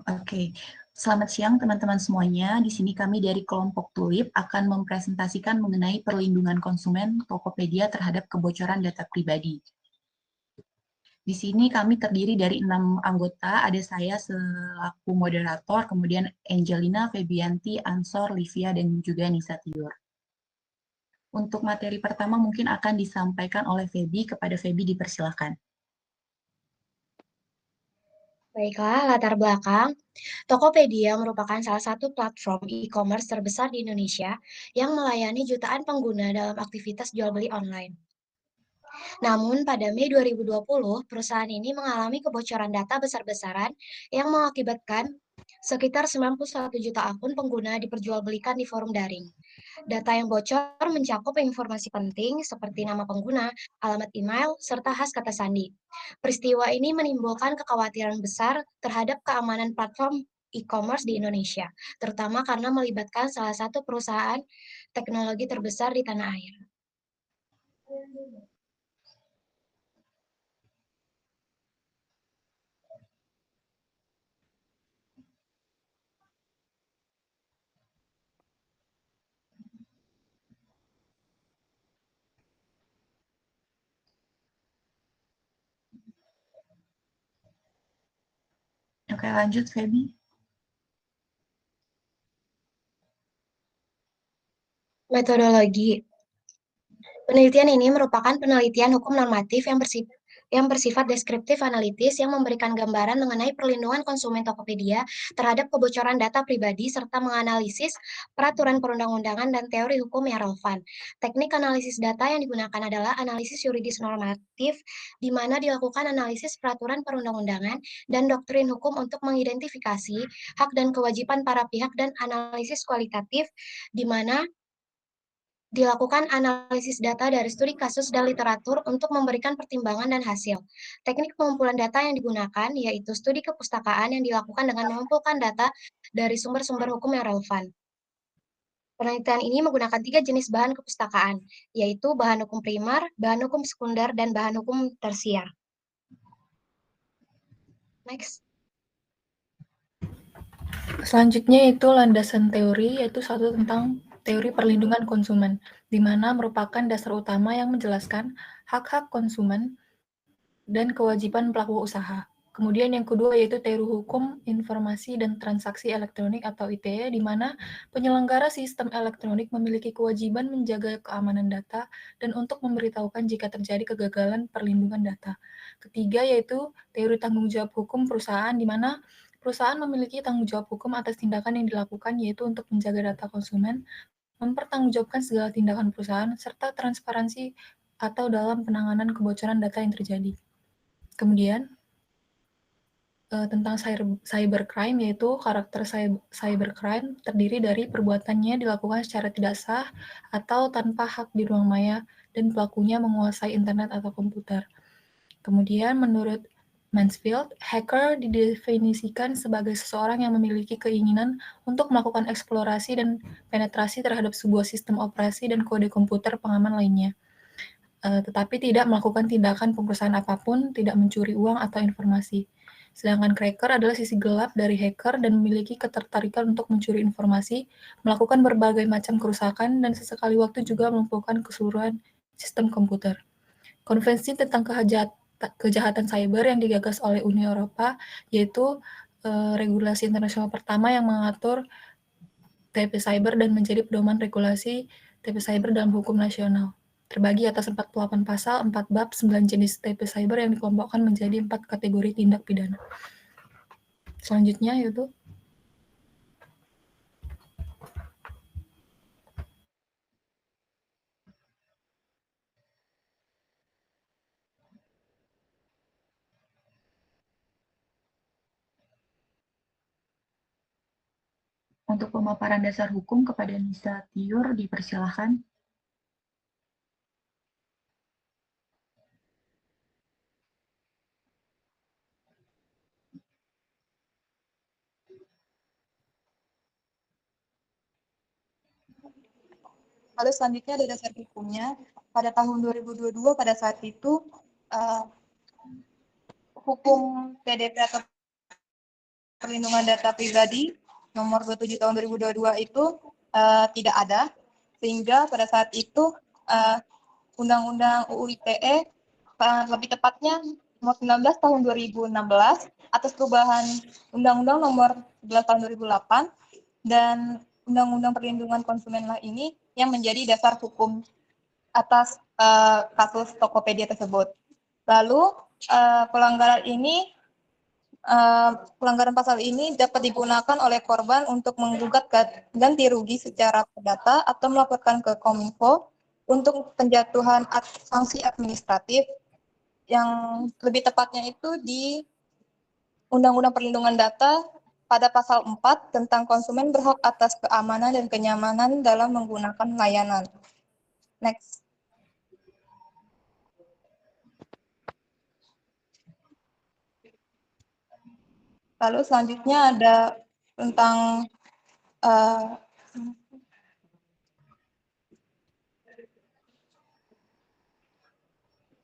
Oke, selamat siang teman-teman semuanya. Di sini kami dari kelompok Tulip akan mempresentasikan mengenai perlindungan konsumen Tokopedia terhadap kebocoran data pribadi. Di sini kami terdiri dari 6 anggota, ada saya selaku moderator, kemudian Angelina, Febianti, Ansor, Livia, dan juga Nisa Tiur. Untuk materi pertama mungkin akan disampaikan oleh Febi, kepada Febi dipersilakan. Baiklah, latar belakang. Tokopedia merupakan salah satu platform e-commerce terbesar di Indonesia yang melayani jutaan pengguna dalam aktivitas jual beli online. Namun, pada Mei 2020, perusahaan ini mengalami kebocoran data besar-besaran yang mengakibatkan sekitar 91 juta akun pengguna diperjualbelikan di forum daring. Data yang bocor mencakup informasi penting seperti nama pengguna, alamat email, serta khas kata sandi. Peristiwa ini menimbulkan kekhawatiran besar terhadap keamanan platform e-commerce di Indonesia, terutama karena melibatkan salah satu perusahaan teknologi terbesar di tanah air. Oke, lanjut Febi. Metodologi. Penelitian ini merupakan penelitian hukum normatif yang bersifat deskriptif analitis yang memberikan gambaran mengenai perlindungan konsumen Tokopedia terhadap kebocoran data pribadi serta menganalisis peraturan perundang-undangan dan teori hukum yang relevan. Teknik analisis data yang digunakan adalah analisis yuridis normatif, di mana dilakukan analisis peraturan perundang-undangan dan doktrin hukum untuk mengidentifikasi hak dan kewajiban para pihak, dan analisis kualitatif, di mana dilakukan analisis data dari studi kasus dan literatur untuk memberikan pertimbangan dan hasil. Teknik pengumpulan data yang digunakan yaitu studi kepustakaan yang dilakukan dengan mengumpulkan data dari sumber-sumber hukum yang relevan. Penelitian ini menggunakan 3 jenis bahan kepustakaan, yaitu bahan hukum primer, bahan hukum sekunder, dan bahan hukum tersier. Next. Selanjutnya yaitu landasan teori, yaitu satu tentang teori perlindungan konsumen, di mana merupakan dasar utama yang menjelaskan hak-hak konsumen dan kewajiban pelaku usaha. Kemudian yang kedua yaitu teori hukum informasi dan transaksi elektronik atau ITE, di mana penyelenggara sistem elektronik memiliki kewajiban menjaga keamanan data dan untuk memberitahukan jika terjadi kegagalan perlindungan data. Ketiga yaitu teori tanggung jawab hukum perusahaan, di mana perusahaan memiliki tanggung jawab hukum atas tindakan yang dilakukan, yaitu untuk menjaga data konsumen, mempertanggungjawabkan segala tindakan perusahaan, serta transparansi atau dalam penanganan kebocoran data yang terjadi. Kemudian, tentang cybercrime, yaitu karakter cybercrime terdiri dari perbuatannya dilakukan secara tidak sah atau tanpa hak di ruang maya dan pelakunya menguasai internet atau komputer. Kemudian, menurut Mansfield, hacker didefinisikan sebagai seseorang yang memiliki keinginan untuk melakukan eksplorasi dan penetrasi terhadap sebuah sistem operasi dan kode komputer pengaman lainnya, tetapi tidak melakukan tindakan perusahaan apapun, tidak mencuri uang atau informasi. Sedangkan cracker adalah sisi gelap dari hacker dan memiliki ketertarikan untuk mencuri informasi, melakukan berbagai macam kerusakan, dan sesekali waktu juga melumpuhkan keseluruhan sistem komputer. Konvensi tentang kejahatan cyber yang digagas oleh Uni Eropa, yaitu regulasi internasional pertama yang mengatur TP Cyber dan menjadi pedoman regulasi TP Cyber dalam hukum nasional. Terbagi atas 48 pasal, 4 bab, 9 jenis TP Cyber yang dikelompokkan menjadi 4 kategori tindak pidana. Selanjutnya yaitu Untuk pemaparan dasar hukum kepada Nisa Tiur dipersilakan. Lalu selanjutnya ada dasar hukumnya. Pada tahun 2022 pada saat itu hukum PDP atau Perlindungan Data Pribadi nomor 27 tahun 2022 itu tidak ada, sehingga pada saat itu Undang-Undang UU ITE lebih tepatnya nomor 19 tahun 2016 atas perubahan Undang-Undang nomor 11 tahun 2008 dan Undang-Undang Perlindungan Konsumen lah ini yang menjadi dasar hukum atas kasus Tokopedia tersebut. Lalu pelanggaran pasal ini dapat digunakan oleh korban untuk menggugat ganti rugi secara perdata atau melaporkan ke Kominfo untuk penjatuhan sanksi administratif yang lebih tepatnya itu di Undang-Undang Perlindungan Data pada pasal 4 tentang konsumen berhak atas keamanan dan kenyamanan dalam menggunakan layanan. Next. Lalu selanjutnya ada tentang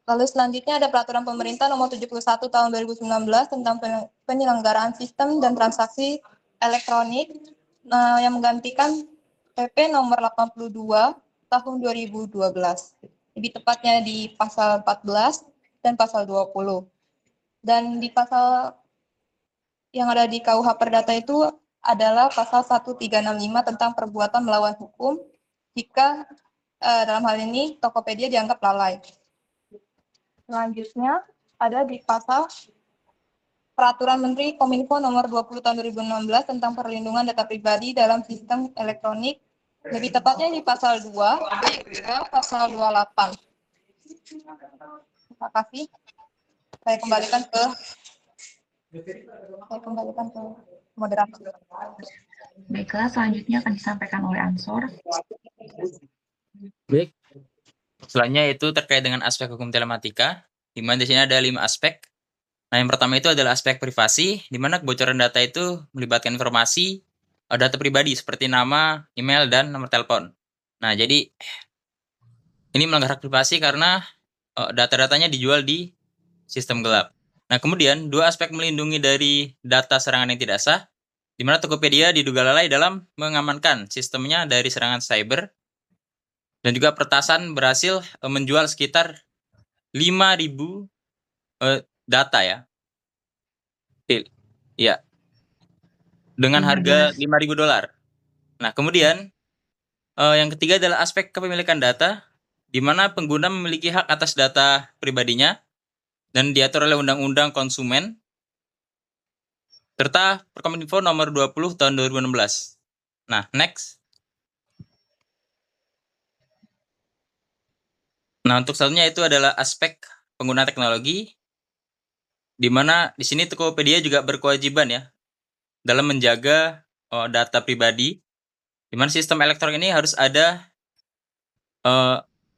ada peraturan pemerintah nomor 71 tahun 2019 tentang penyelenggaraan sistem dan transaksi elektronik yang menggantikan PP nomor 82 tahun 2012. Lebih tepatnya di pasal 14 dan pasal 20. Dan di pasal yang ada di KUH Perdata itu adalah pasal 1365 tentang perbuatan melawan hukum jika dalam hal ini Tokopedia dianggap lalai. Selanjutnya ada di pasal Peraturan Menteri Kominfo nomor 20 tahun 2016 tentang perlindungan data pribadi dalam sistem elektronik, lebih tepatnya di pasal 2 dan pasal 28. Terima kasih. Saya kembalikan ke moderator. Baiklah, selanjutnya akan disampaikan oleh Ansor. Baik. Selanjutnya itu terkait dengan aspek hukum telematika, di mana di sini ada 5 aspek. Nah, yang pertama itu adalah aspek privasi, di mana kebocoran data itu melibatkan informasi data pribadi seperti nama, email, dan nomor telepon. Nah, jadi ini melanggar hak privasi karena data-datanya dijual di sistem gelap. Nah, kemudian dua aspek melindungi dari data serangan yang tidak sah, di mana Tokopedia diduga lalai dalam mengamankan sistemnya dari serangan cyber, dan juga peretasan berhasil menjual sekitar 5.000 data ya. Ya. Dengan harga $5.000. Nah, kemudian yang ketiga adalah aspek kepemilikan data, di mana pengguna memiliki hak atas data pribadinya dan diatur oleh Undang-Undang Konsumen serta Perkominfo nomor 20 tahun 2016. Nah, next. Nah, untuk selanjutnya itu adalah aspek pengguna teknologi, di mana di sini Tokopedia juga berkewajiban ya dalam menjaga data pribadi, di mana sistem elektronik ini harus ada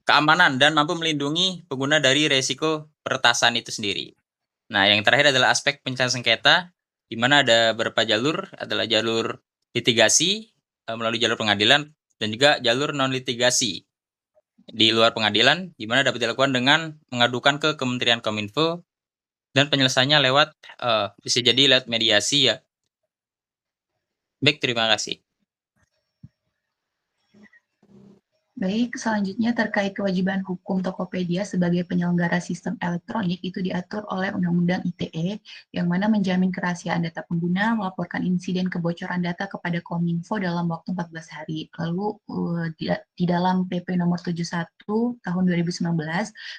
keamanan dan mampu melindungi pengguna dari resiko peretasan itu sendiri. Nah, yang terakhir adalah aspek penyelesaian sengketa, di mana ada beberapa jalur, adalah jalur litigasi melalui jalur pengadilan dan juga jalur non litigasi di luar pengadilan, di mana dapat dilakukan dengan mengadukan ke Kementerian Kominfo dan penyelesaiannya lewat bisa jadi lewat mediasi ya. Baik, terima kasih. Baik, selanjutnya terkait kewajiban hukum Tokopedia sebagai penyelenggara sistem elektronik itu diatur oleh Undang-Undang ITE yang mana menjamin kerahasiaan data pengguna, melaporkan insiden kebocoran data kepada Kominfo dalam waktu 14 hari. Lalu di dalam PP nomor 71 tahun 2019,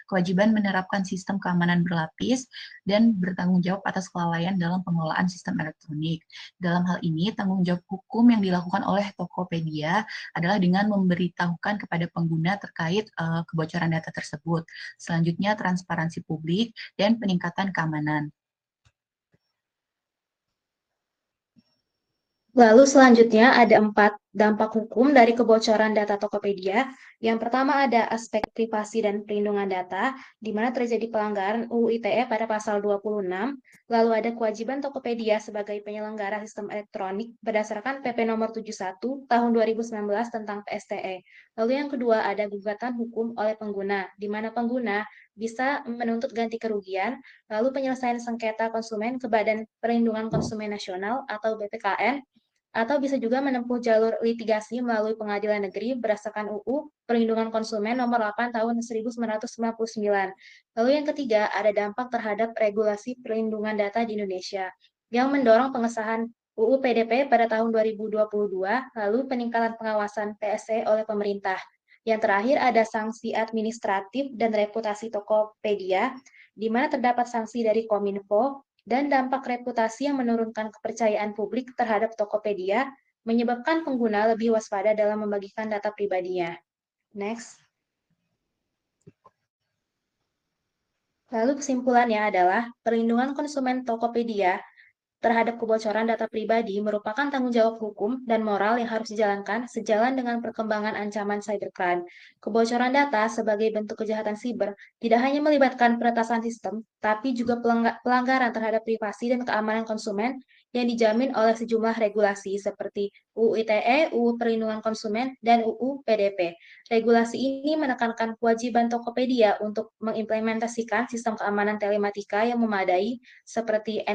kewajiban menerapkan sistem keamanan berlapis dan bertanggung jawab atas kelalaian dalam pengelolaan sistem elektronik. Dalam hal ini, tanggung jawab hukum yang dilakukan oleh Tokopedia adalah dengan memberitahukan kepada pengguna terkait kebocoran data tersebut. Selanjutnya, transparansi publik dan peningkatan keamanan. Lalu selanjutnya ada 4 Dampak hukum dari kebocoran data Tokopedia, yang pertama ada aspek privasi dan perlindungan data, di mana terjadi pelanggaran UU ITE pada pasal 26, lalu ada kewajiban Tokopedia sebagai penyelenggara sistem elektronik berdasarkan PP nomor 71 tahun 2019 tentang PSTE. Lalu yang kedua ada gugatan hukum oleh pengguna, di mana pengguna bisa menuntut ganti kerugian, lalu penyelesaian sengketa konsumen ke Badan Perlindungan Konsumen Nasional atau BPKN, atau bisa juga menempuh jalur litigasi melalui pengadilan negeri berdasarkan UU Perlindungan Konsumen Nomor 8 Tahun 1999. Lalu yang ketiga, ada dampak terhadap regulasi perlindungan data di Indonesia, yang mendorong pengesahan UU PDP pada tahun 2022, lalu peningkatan pengawasan PSE oleh pemerintah. Yang terakhir ada sanksi administratif dan reputasi Tokopedia, di mana terdapat sanksi dari Kominfo, dan dampak reputasi yang menurunkan kepercayaan publik terhadap Tokopedia, menyebabkan pengguna lebih waspada dalam membagikan data pribadinya. Next. Lalu kesimpulannya adalah perlindungan konsumen Tokopedia terhadap kebocoran data pribadi merupakan tanggung jawab hukum dan moral yang harus dijalankan sejalan dengan perkembangan ancaman cybercrime. Kebocoran data sebagai bentuk kejahatan siber tidak hanya melibatkan peretasan sistem, tapi juga pelanggaran terhadap privasi dan keamanan konsumen yang dijamin oleh sejumlah regulasi seperti UU ITE, UU Perlindungan Konsumen, dan UU PDP. Regulasi ini menekankan kewajiban Tokopedia untuk mengimplementasikan sistem keamanan telematika yang memadai seperti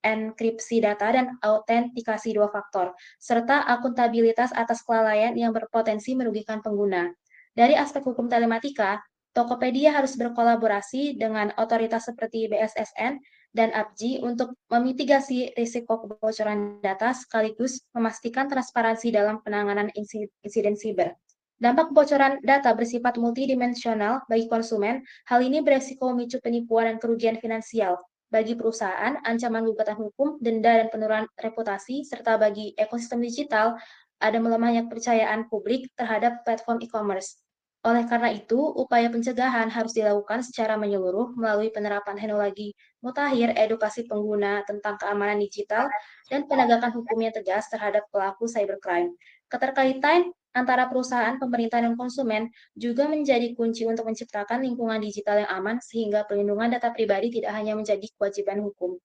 enkripsi data dan autentikasi dua faktor, serta akuntabilitas atas kelalaian yang berpotensi merugikan pengguna. Dari aspek hukum telematika, Tokopedia harus berkolaborasi dengan otoritas seperti BSSN dan APJI untuk memitigasi risiko kebocoran data sekaligus memastikan transparansi dalam penanganan insiden siber. Dampak kebocoran data bersifat multidimensional bagi konsumen. Hal ini beresiko memicu penipuan dan kerugian finansial. Bagi perusahaan, ancaman gugatan hukum, denda, dan penurunan reputasi, serta bagi ekosistem digital, ada melemahnya kepercayaan publik terhadap platform e-commerce. Oleh karena itu, upaya pencegahan harus dilakukan secara menyeluruh melalui penerapan teknologi mutakhir, edukasi pengguna tentang keamanan digital, dan penegakan hukum yang tegas terhadap pelaku cybercrime. Keterkaitan antara perusahaan, pemerintah, dan konsumen juga menjadi kunci untuk menciptakan lingkungan digital yang aman sehingga perlindungan data pribadi tidak hanya menjadi kewajiban hukum.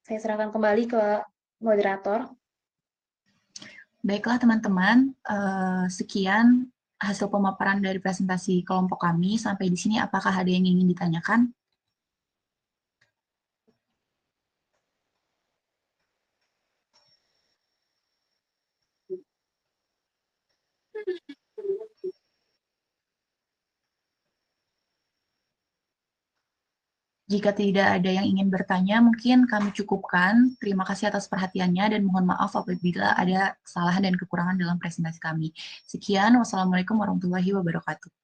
Saya serahkan kembali ke moderator. Baiklah teman-teman, sekian hasil pemaparan dari presentasi kelompok kami. Sampai di sini apakah ada yang ingin ditanyakan? Jika tidak ada yang ingin bertanya, mungkin kami cukupkan. Terima kasih atas perhatiannya dan mohon maaf apabila ada kesalahan dan kekurangan dalam presentasi kami. Sekian, wassalamualaikum warahmatullahi wabarakatuh.